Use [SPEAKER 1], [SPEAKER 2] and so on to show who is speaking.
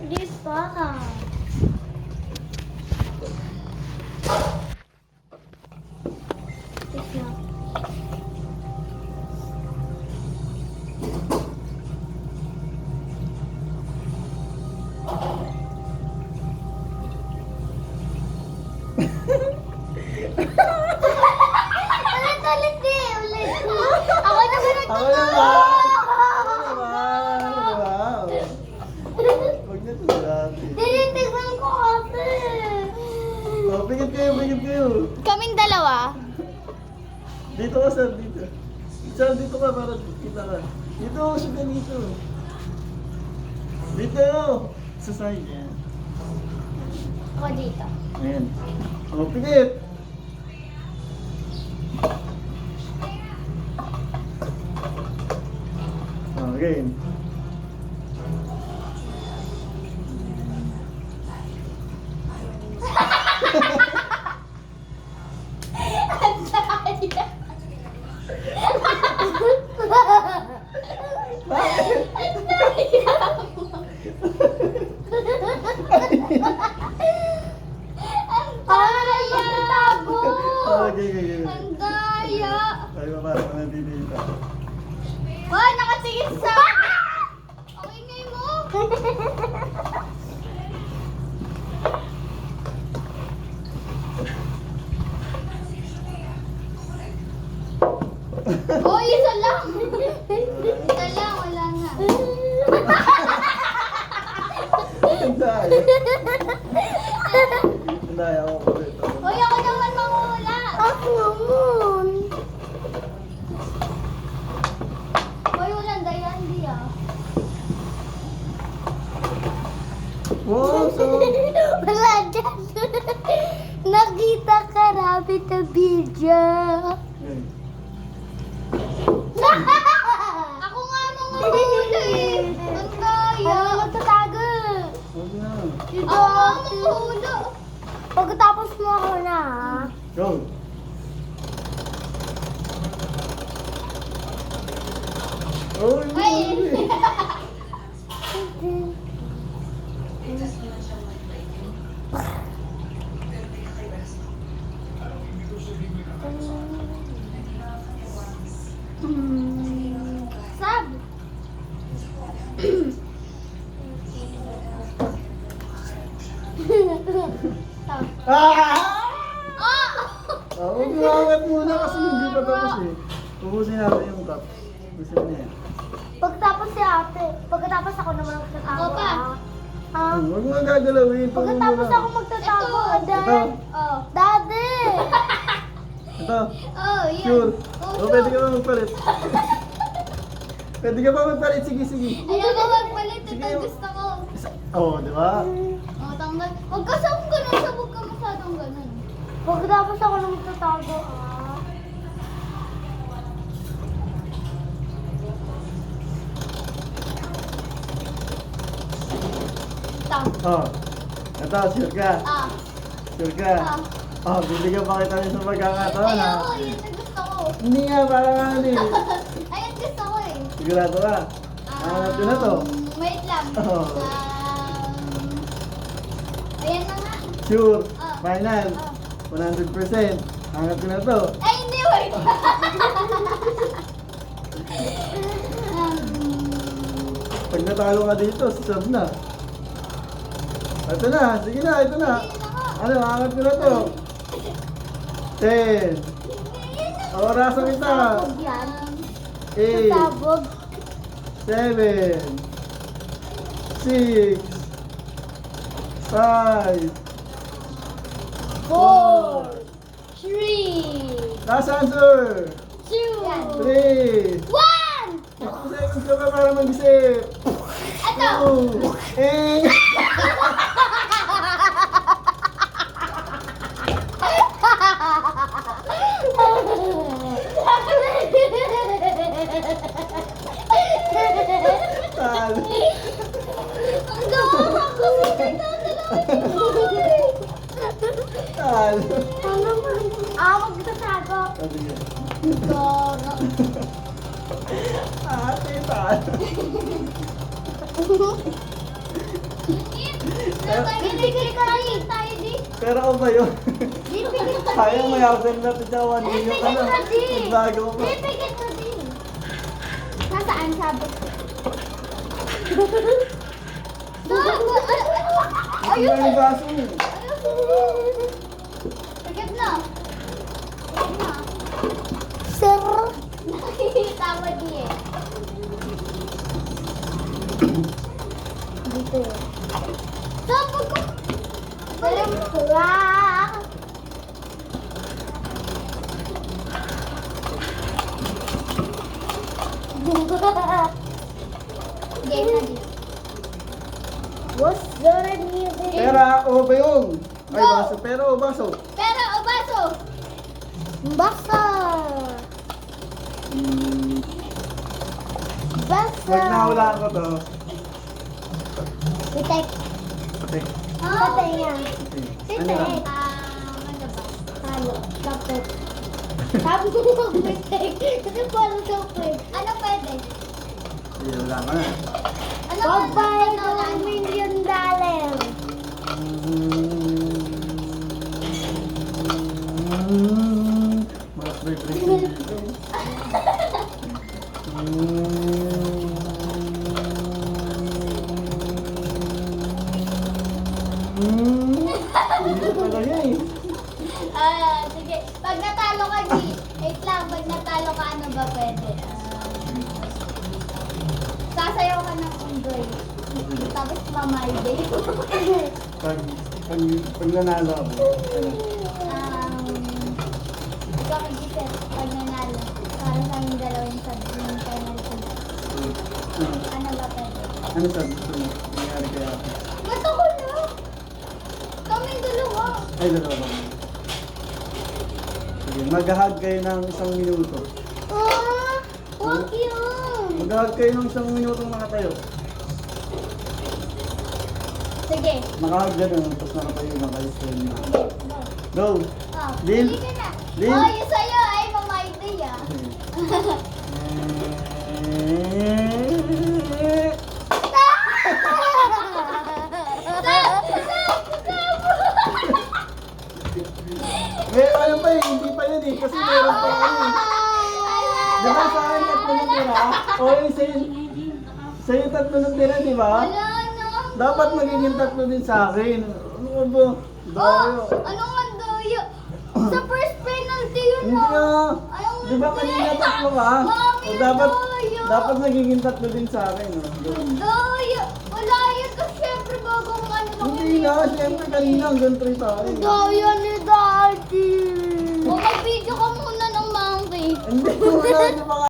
[SPEAKER 1] Di pa. Ulit, ulit. Ako naman
[SPEAKER 2] Ako naman! Wow! Huwag na ito grabe.
[SPEAKER 1] Tinitignan ko kasi.
[SPEAKER 2] Oh, pigit kayo, pigit kayo.
[SPEAKER 1] Kaming dalawa?
[SPEAKER 2] Dito ka, sir, dito. Sir, dito ka para kita ka. Dito, siya ka dito. Dito! Sa side, yan.
[SPEAKER 1] Ako dito.
[SPEAKER 2] Ayan. Oh, pigit! Okay. Okay, okay, okay.
[SPEAKER 1] Ang daya!
[SPEAKER 2] Ay, papasok na dito.
[SPEAKER 1] Wow, nakatingin sa... Ang ingay mo! Hoy, isa lang! Isa lang, wala na.
[SPEAKER 2] Ang daya. Ang daya ako po ito.
[SPEAKER 1] Hoy, ako naman mangula! Ako naman! Hoy, walang daya, hindi ah.
[SPEAKER 2] Wow, so...
[SPEAKER 1] Wala dyan. Nakita ka rabbit na video. Ako nga manguhuli eh. Ang daya. Ano magtatago?
[SPEAKER 2] Huwag na.
[SPEAKER 1] Ako nga manguhuli. Pagkatapos mo ako na ha.
[SPEAKER 2] Go. Oh,
[SPEAKER 1] Ay! Sab! Sab.
[SPEAKER 2] Ah!
[SPEAKER 1] Ah!
[SPEAKER 2] Oh, umangat muna kasi hindi pa tapos eh. Ubusin natin yung cup. Ubusin na yan.
[SPEAKER 1] Pagkatapos si ate, pagkatapos ako naman magtatago.
[SPEAKER 3] Ako pa.
[SPEAKER 1] Ha?
[SPEAKER 2] Huwag mo nga gagalawin.
[SPEAKER 1] Pagkatapos
[SPEAKER 2] Pagmumula.
[SPEAKER 1] ako magtatago,
[SPEAKER 3] Ito.
[SPEAKER 1] Adan.
[SPEAKER 2] Ito.
[SPEAKER 3] Oh.
[SPEAKER 1] Daddy!
[SPEAKER 2] Ito.
[SPEAKER 3] Oh, yan.
[SPEAKER 2] Sure.
[SPEAKER 3] Oh,
[SPEAKER 2] Oh, pwede ka ba magpalit? Pwede ka ba magpalit? Sige, sige.
[SPEAKER 3] Ayaw ko magpalit.
[SPEAKER 2] Sige,
[SPEAKER 3] Ito
[SPEAKER 2] yung-
[SPEAKER 3] gusto ko.
[SPEAKER 2] Oh, di ba?
[SPEAKER 3] Oh, tanggal. Huwag ka sa ganun. Sabog ka masyadong ganun.
[SPEAKER 1] Pagkatapos ako nang magtatago, ah.
[SPEAKER 3] Tam.
[SPEAKER 2] Oh. Ito, sure ka.
[SPEAKER 3] Ah.
[SPEAKER 2] Sure ka.
[SPEAKER 3] Ah.
[SPEAKER 2] Oh, bibigyan pa kita rin sa pagkakataon ha.
[SPEAKER 3] Ayaw ko. Yan ang gusto ko.
[SPEAKER 2] Hindi nga, parang ano eh.
[SPEAKER 3] Ayan gusto ko eh.
[SPEAKER 2] Sigurado ka. Hanap ko na to.
[SPEAKER 3] Wait lang.
[SPEAKER 2] Oh.
[SPEAKER 3] Ayan na nga.
[SPEAKER 2] Sure.
[SPEAKER 3] Ah.
[SPEAKER 2] Final.
[SPEAKER 3] Ah.
[SPEAKER 2] 100%. Hanap ko na to.
[SPEAKER 3] Ay, hindi. Wait.
[SPEAKER 2] Pag natalo ka dito, sasab na. Ito na, sige na, ito na.
[SPEAKER 3] Hindi na nga.
[SPEAKER 2] Ano, hanap ko na to. 10. Orasan kita.
[SPEAKER 1] Sabog yan.
[SPEAKER 2] 8.
[SPEAKER 1] Sabog.
[SPEAKER 2] 7. 6. 5.
[SPEAKER 1] 4, 3,
[SPEAKER 2] Last answer.
[SPEAKER 1] 2,
[SPEAKER 2] 3.
[SPEAKER 1] 1!
[SPEAKER 2] 2 seconds ka pa para mag-isip.
[SPEAKER 3] Ito.
[SPEAKER 2] 2. Eh. Talo.
[SPEAKER 3] Ang gawa ko.
[SPEAKER 2] Talo.
[SPEAKER 1] Magtatago.
[SPEAKER 2] Sabi niya.
[SPEAKER 3] Gawa.
[SPEAKER 2] Ate, talo.
[SPEAKER 3] Bibigay tayo di.
[SPEAKER 2] Pero ako ba yun?
[SPEAKER 3] Bibigay ka
[SPEAKER 2] Sayang may outfit na ito dyan. 1 million ka na. Nagbago pa.
[SPEAKER 3] Bibigay ka din. Nasaan sabi ko?
[SPEAKER 2] Ito na yung baso mo.
[SPEAKER 3] Sagip na. Sagip na.
[SPEAKER 1] Sir.
[SPEAKER 3] Nakikita mo di eh.
[SPEAKER 1] Dito.
[SPEAKER 3] Sabi ko.
[SPEAKER 1] Balik ko. Ah.
[SPEAKER 3] Game na di.
[SPEAKER 1] What's the music?
[SPEAKER 2] Pera o ba yun? Ay,
[SPEAKER 3] Go!
[SPEAKER 2] baso. Pera o baso?
[SPEAKER 3] Pera o baso?
[SPEAKER 1] Basa. Basa.
[SPEAKER 2] Pag nahulaan ko to.
[SPEAKER 1] Itek.
[SPEAKER 2] Okay.
[SPEAKER 1] Patay nga.
[SPEAKER 2] Ano lang?
[SPEAKER 1] Itek.
[SPEAKER 3] Ano ba?
[SPEAKER 1] Halo. Lapit. Sabi ko mag-itek. Kasi parang kapit.
[SPEAKER 3] Ano pwede?
[SPEAKER 2] Sige, wala ka na.
[SPEAKER 3] Ano
[SPEAKER 1] Bye-bye
[SPEAKER 3] ano, ano,
[SPEAKER 1] $1
[SPEAKER 3] ano?
[SPEAKER 1] million.
[SPEAKER 2] Mas may break dito. Hindi ko talaga eh.
[SPEAKER 3] Sige. Pag natalo ka, G. Wait lang. Pag natalo ka, ano ba pwede? Sasayaw ka ng unggoy. Tapos mamayday.
[SPEAKER 2] Pag nanalo ako.
[SPEAKER 3] Ikaw mag-isip. Pag nanalo. Para sa aming dalawang sabi ng final ko. Ano ba pwede?
[SPEAKER 2] Ano sabi ko? Nangyari kaya ako?
[SPEAKER 3] Ba't ako na? Kaming dalawa.
[SPEAKER 2] Ay, dalawa ba? Sige, mag-hug kayo ng 1 minuto.
[SPEAKER 1] Ah, wag yun.
[SPEAKER 2] Mag-hug kayo ng 1 minuto nakatayo.
[SPEAKER 3] Sige.
[SPEAKER 2] Nakahag ganun, tapos nakatayo na kayo sa inyo.
[SPEAKER 3] Sige. Go.
[SPEAKER 2] Go!
[SPEAKER 3] Oh,
[SPEAKER 2] Lin.
[SPEAKER 3] pili ka na.
[SPEAKER 2] Lin.
[SPEAKER 3] Oh, yung sa'yo ay mamayday ah.
[SPEAKER 2] Eh, ano pa eh, hindi pa yun eh, kasi meron pa yun eh. Di ba sa akin 3 na tira? O yun, sa'yo 3 na tira, di ba?
[SPEAKER 3] Wala na.
[SPEAKER 2] Dapat magiging 3 din sa akin. Ano ba? Dayo.
[SPEAKER 3] Ano nga doyo? Sa first penalty yun
[SPEAKER 2] Hindi
[SPEAKER 3] ah.
[SPEAKER 2] ah.
[SPEAKER 3] Ayaw
[SPEAKER 2] Di ba kanina 3 ka?
[SPEAKER 3] Mami,
[SPEAKER 2] O dapat,
[SPEAKER 3] dayo.
[SPEAKER 2] dapat nagiging 3 din sa akin. Oh. Go.
[SPEAKER 3] Doyo. Wala yun kasi syempre bagong ano lang
[SPEAKER 2] Hindi
[SPEAKER 3] yun.
[SPEAKER 2] na, siyempre kanina hanggang 3 tayo.
[SPEAKER 1] Daya ni Daddy.
[SPEAKER 3] O mag-video ka muna ng monkey.
[SPEAKER 2] Hindi ko na, di ba